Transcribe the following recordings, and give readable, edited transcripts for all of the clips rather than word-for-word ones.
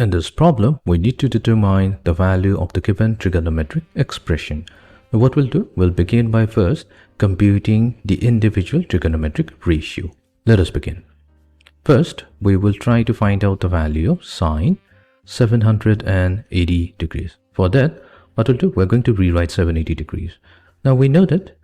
In this problem, we need to determine the value of the given trigonometric expression. Now what we'll do, we'll begin by first computing the individual trigonometric ratio. Let us begin. First, we will try to find out the value of sine 780 degrees. For that, what we'll do, we're going to rewrite 780 degrees. Now we know that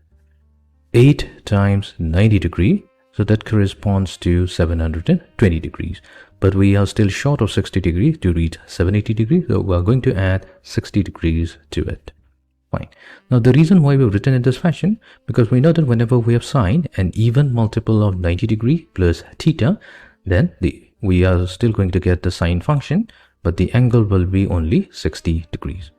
8 times 90 degree, so that corresponds to 720 degrees. But we are still short of 60 degrees to reach 780 degrees, so we are going to add 60 degrees to it. Fine. Now the reason why we've written in this fashion, because we know that whenever we have sine an even multiple of 90 degree plus theta, then we are still going to get the sine function, but the angle will be only 60 degrees.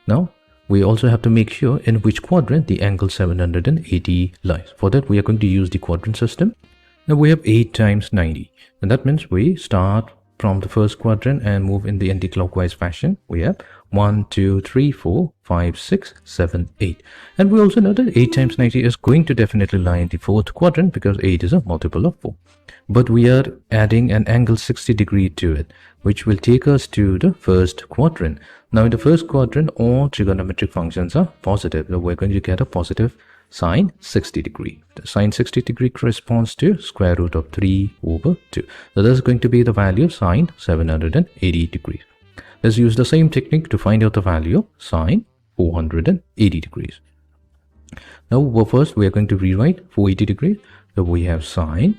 Now we also have to make sure in which quadrant the angle 780 lies. For that, we are going to use the quadrant system. Now we have 8 times 90, and that means we start from the first quadrant and move in the anti-clockwise fashion. We have 1, 2, 3, 4, 5, 6, 7, 8. And we also know that 8 times 90 is going to definitely lie in the fourth quadrant because 8 is a multiple of 4. But we are adding an angle 60 degree to it, which will take us to the first quadrant. Now in the first quadrant, all trigonometric functions are positive. So we're going to get a positive sine 60 degree. The sine 60 degree corresponds to square root of 3 over 2. So that's going to be the value of sine 780 degrees. Let's use the same technique to find out the value of sine 480 degrees. Now first we are going to rewrite 480 degrees. So we have sine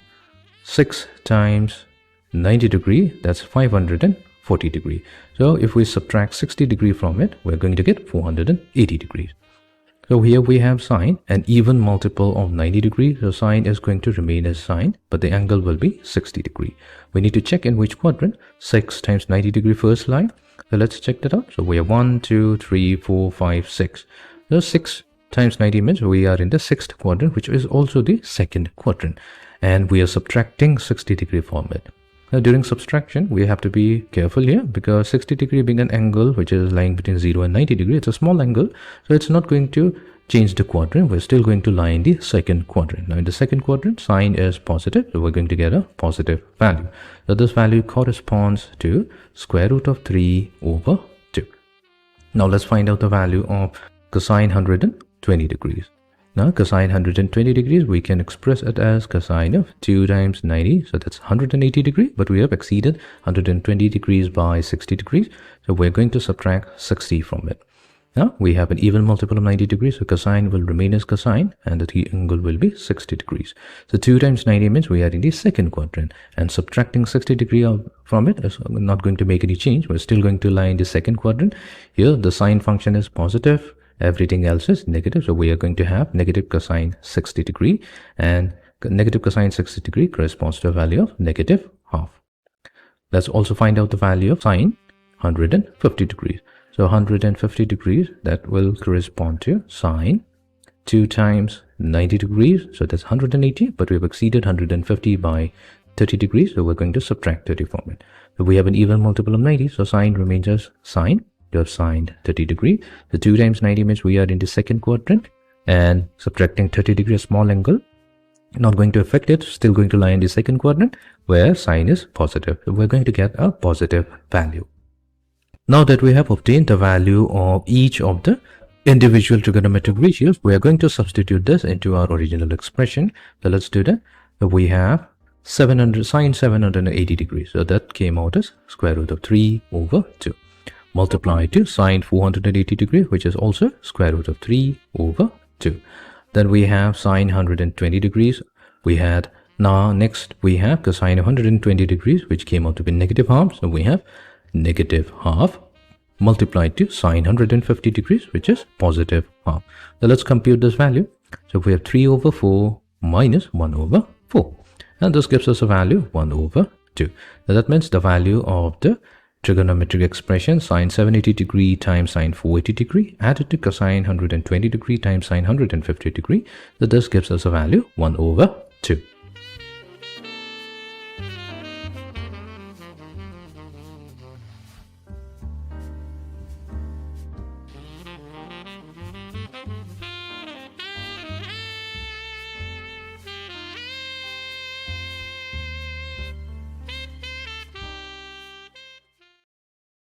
6 times 90 degree, that's 540 degrees. So if we subtract 60 degree from it, we're going to get 480 degrees. So here we have sine, an even multiple of 90 degrees. So sine is going to remain as sine, but the angle will be 60 degree. We need to check in which quadrant. 6 times 90 degree first line. So let's check that out. So we have 1, 2, 3, 4, 5, 6. So 6 times 90 means we are in the sixth quadrant, which is also the second quadrant. And we are subtracting 60 degree from it. Now during subtraction, we have to be careful here because 60 degree being an angle which is lying between 0 and 90 degree, it's a small angle. So it's not going to change the quadrant. We're still going to lie in the second quadrant. Now in the second quadrant, sine is positive. So we're going to get a positive value. So this value corresponds to square root of 3 over 2. Now let's find out the value of cosine 120 degrees. Now cosine 120 degrees, we can express it as cosine of 2 times 90. So that's 180 degrees, but we have exceeded 120 degrees by 60 degrees. So we're going to subtract 60 from it. Now we have an even multiple of 90 degrees. So cosine will remain as cosine and the angle will be 60 degrees. So 2 times 90 means we are in the second quadrant, and subtracting 60 degrees from it is not going to make any change. We're still going to lie in the second quadrant. Here the sine function is positive. Everything else is negative, so we are going to have negative cosine 60 degree, and negative cosine 60 degree corresponds to a value of negative half. Let's also find out the value of sine 150 degrees. So 150 degrees, that will correspond to sine 2 times 90 degrees, so that's 180, but we've exceeded 150 by 30 degrees, so we're going to subtract 30 from it. So we have an even multiple of 90, so sine remains as sine. You have sine 30 degree. The 2 times 90 means we are in the second quadrant, and subtracting 30 degree, a small angle, not going to affect it, still going to lie in the second quadrant where sine is positive. So we're going to get a positive value. Now that we have obtained the value of each of the individual trigonometric ratios, we are going to substitute this into our original expression. So let's do that. So we have sine 780 degrees. So that came out as square root of 3 over 2. Multiply to sine 480 degree, which is also square root of 3 over 2. Then we have sine 120 degrees. We had, now next we have cosine 120 degrees, which came out to be negative half. So we have negative half multiplied to sine 150 degrees, which is positive half. Now let's compute this value. So we have 3 over 4 minus 1 over 4. And this gives us a value 1 over 2. Now that means the value of the trigonometric expression sine 780 degree times sine 480 degree added to cosine 120 degree times sine 150 degree. So this gives us a value 1 over 2.